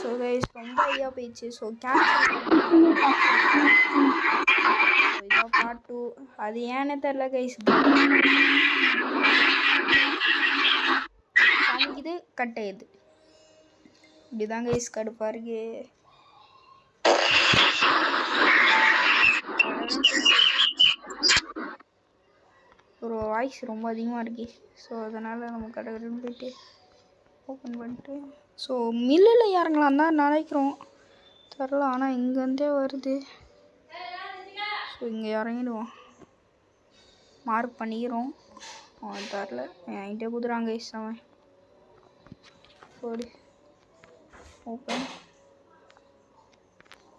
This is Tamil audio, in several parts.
ஸோ கைஸ் ரொம்ப ஐயா போயிடுச்சு. ஸோ கேன்சல் இதோ பார்ட் 2. அது ஏன்னு தெரில கைஸ். காமிக்குது கட் ஆயிடுது. இப்படிதான் கைஸ் கடுப்பாக இருக்கு. ஒரு வாய்ஸ் ரொம்ப அதிகமாக இருக்கு. ஸோ அதனால் நம்ம கடற்கரைன்னு போயிட்டு ஓப்பன் பண்ணிட்டு ஸோ மில்லில் இறங்கலாம் தான் நினைக்கிறோம், தெரில. ஆனால் இங்கேருந்தே வருது. ஸோ இங்கே இறங்கிடுவோம், மார்க் பண்ணிக்கிறோம். தெரில, என்கிட்ட குதிராங்க இஷ்டம். சரி ஓப்பன்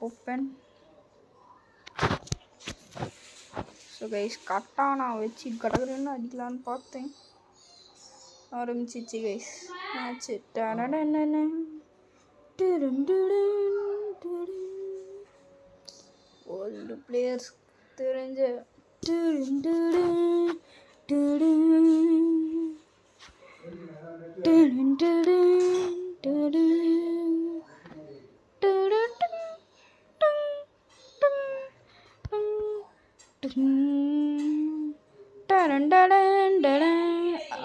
ஓப்பன். ஸோ கைஸ் கரெக்டாக நான் வச்சு கடற்கரைன்னு அடிக்கலான்னு பார்த்தேன். ஆரம்பிச்சிச்சு கைஸ் மேட்ச்சு. ஓல்டு பிளேயர்ஸ் தெரிஞ்ச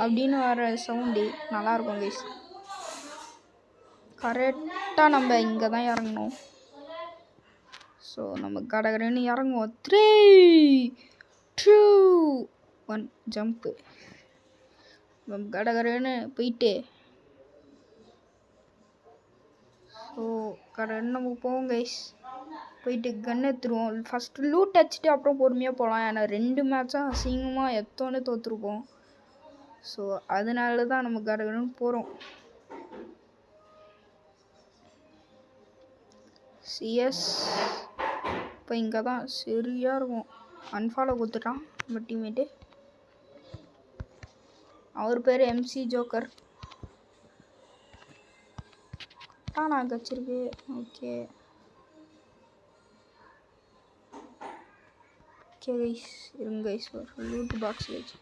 அப்படின்னு வர சவுண்டு நல்லாயிருக்கும் கைஸ். கரெக்டாக நம்ம இங்கே தான் இறங்கணும். ஸோ நம்ம கடகடன்னு இறங்குவோம். 3, 2, 1 ஜம்ப்பு. நம்ம கடகடன்னு போயிட்டு ஸோ கடன்னு நம்ம போவோம் கைஸ். போயிட்டு கன் எடுத்துருவோம். ஃபஸ்ட்டு லூட் அடிச்சுட்டு அப்புறம் பொறுமையாக போகலாம். ஏன்னா 2 மேட்சாக அசிங்கமாக எத்தோன்னே தோற்றுருப்போம். ஸோ அதனால தான் நம்ம கடகடன்னு போகிறோம். சிஎஸ் இப்போ இங்கே தான் சரியாக இருக்கும். அன்ஃபாலோ கொடுத்துட்டான் நம்ம டீம்மேட்டு. அவர் பேர் MC ஜோக்கர். நான் கச்சிருக்கு. ஓகே ஓகே கைஸ் இருங்க கைஸ், ஒரு லூட் பாக்ஸ் வச்சு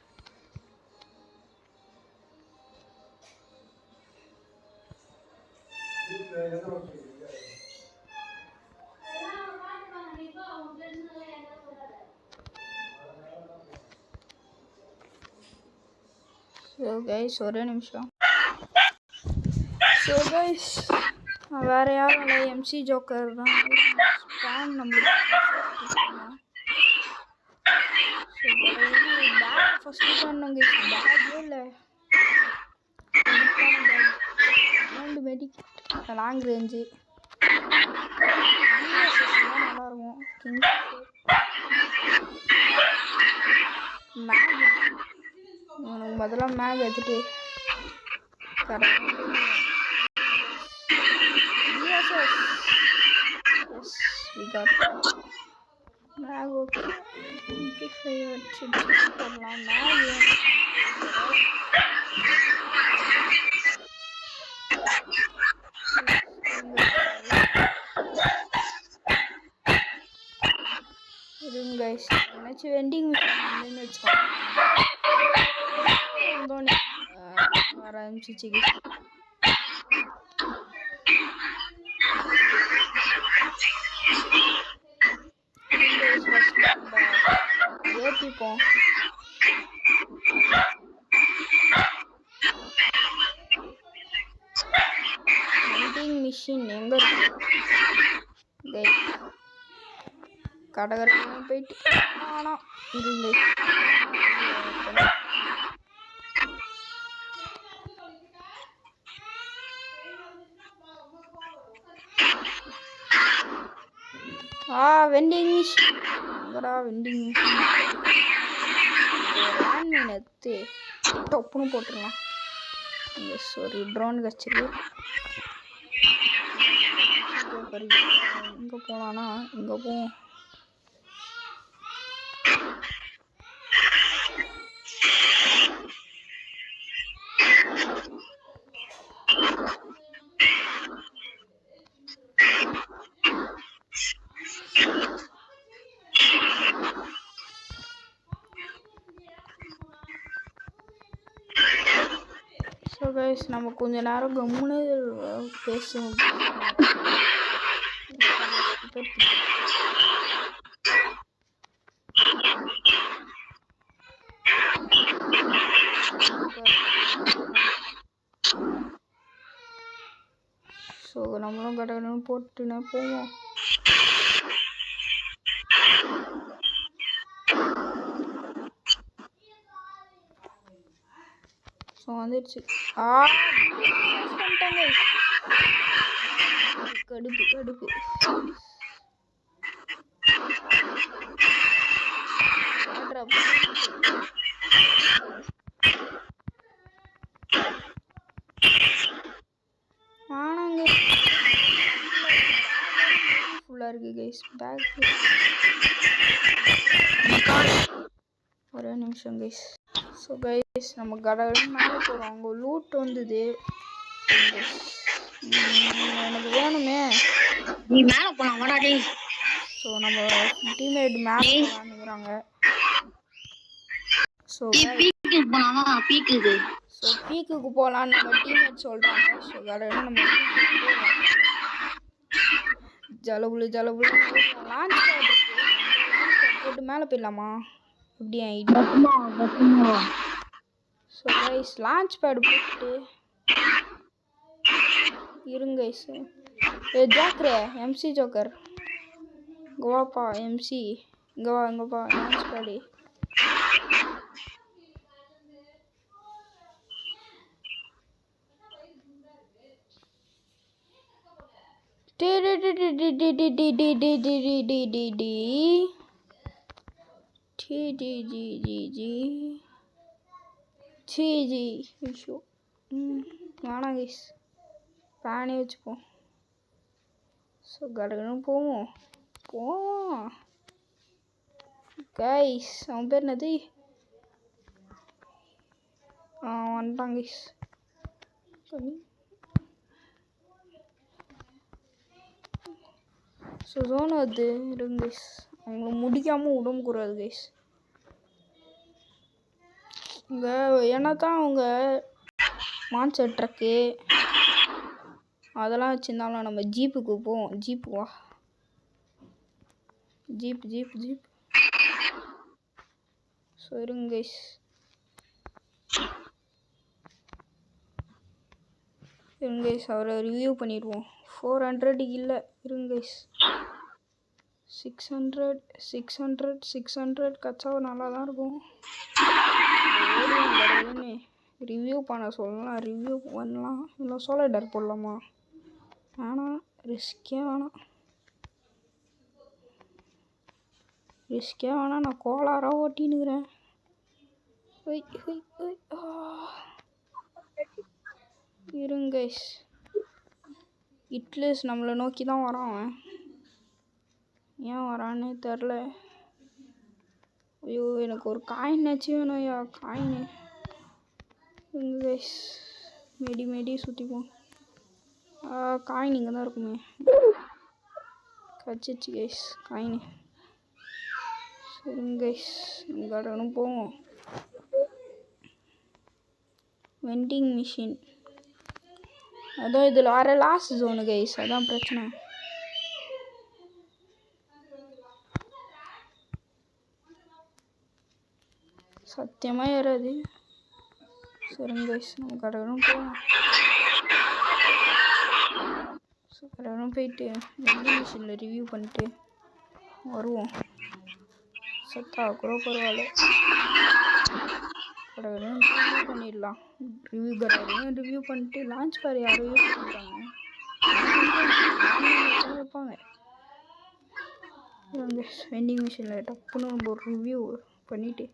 ஸோ கைஸ் ஒரே நிமிஷம். ஸோ கைஸ் வேறு யாரும் இல்லை, MC ஜோக்கர் தான். ஸ்பான் நம்மளுக்கு பேக் ஃபஸ்ட்டு பண்ணோம் கைஸ். பேக்கே இல்லை, ரெண்டு மெடிக்கெட் லாங் ரேஞ்சு நல்லாயிருக்கும். மேக் உனக்கு முதல்ல மேக் எடுத்துட்டு மேக் ஓகே பண்ணலாம். மேக் இருங்க கைஸ், என்னாச்சும் வெண்டிங் மிஷின் வச்சுக்கோங்க. வர ஆரம்பிச்சிச்சு கைஸ். ஏற்றிப்போம். வெண்டிங் மிஷின் எங்கே இருக்கு கைஸ்? கடற்கரைன்னு போயிட்டு ஆனால் இருங்க வெண்டிங் மிஷின் எங்கடா? வெண்டிங் மிஷின் லேண்ட்மைன் எடுத்து டப்புன்னு போட்டுருலாம். ஒரு ட்ரோன் கச்சிருக்கு. இங்கே போகலான்னா இங்கே போவோம். ஸோ கைஸ் நம்ம கொஞ்ச நேரம் கம்முன்னு பேசுவோம். ஸோ நம்மளும் கடகடன்னு போட்டுன்னு போவோம். ஸோ வந்துடுச்சு. கடுப்பு கடுப்பு. ஆனாங்க ஃபுல்லாக இருக்குது கைஸ். பேக் ஒரே நிமிஷம் கைஸ். ஸோ கைஸ் நம்ம கடகடன்னு மேலே போகிறோம். அங்கே லூட் வந்தது. எனக்கு வேணுமே. நீ மேலே போகலாம் வாடாடி. ஸோ நம்ம டீம்மேட் மேலே போகலான்னுங்கிறாங்க. ஸோ பீக்குக்கு போகலான்னு நம்ம டீம்மேட் சொல்கிறாங்க. ஸோ கடகடன்னு நம்ம போகலாம். ஜலபுலு லான்ச் பேட் போட்டு மேலே போயிடலாமா? எப்படி idea? So guys launch pad போட்டு இருங்க கைஸ். ஜோக்கரு எம்சி ஜோக்கர் கோவாப்பா எம்சி இங்கே வா இங்கேப்பா. லான்ச் பேடு வேணாம் கைஸ். பிளானே வச்சுப்போம். ஸோ கடகடன்னு போவோம் கைஸ். அவன் பேர் என்னது? வந்துட்டான் கைஸ். ஸோ ஜோன் அது இருங்க கைஸ். அவங்கள முடிக்காமல் விடக்கூடாது கைஸ். இங்கே ஏன்னா தான் அவங்க மான்சர் ட்ரக்கு அதெல்லாம் வச்சுருந்தாலும் நம்ம ஜீப்புக்கு போவோம். ஜீப்பு வா. ஜீப். ஸோ இருங்க கைஸ். அவரை ரிவ்யூ பண்ணிடுவோம். 400 இல்லை இருங்க கைஸ். 600 கச்சாவை நல்லா தான் இருக்கும். ரிவ்யூ பண்ண சொல்லலாம். ரிவ்யூ பண்ணலாம். இல்லை சோலோடர் போடலாமா? ஆனால் ரிஸ்கே வேணாம். நான் கோளாராக ஓட்டின்னுக்கிறேன். இருங்க கைஸ். இட்லிஸ் நம்மளை நோக்கி தான் வரான். அவன் ஏன் வரான்னு தெரில. ஐயோ எனக்கு ஒரு காயினாச்சும் வேணும். ஐயா காயின் இங்கே கைஸ். மெடி சுற்றிப்போம். காயின் இங்கே தான் இருக்குமே. கச்சிச்சு கைஸ் காயின். சரிங்க கைஸ் கடனும் போவோம். வெண்டிங் மிஷின் அதான் இதில் வர லாஸ்ட் ஜோனு கைஸ். அதான் பிரச்சனை. சத்தியமாக ஏறாது. சரிங்க கைஸ் நம்ம கடனும் போவோம். ஸோ கடனும் போயிட்டு வெண்டிங் மிஷினில் ரிவ்யூ பண்ணிட்டு வருவோம். சத்தா கூட பரவாயில்ல. கடகடன்னு ரிவ்யூ பண்ணிடலாம். ரிவ்யூ பண்ணிட்டு லான்ச் பேர் யாரோ யூஸ் பண்ணுறாங்க வைப்பாங்க. வெண்டிங் மிஷினில் டப்புன்னு நம்ம ஒரு ரிவ்யூ பண்ணிவிட்டு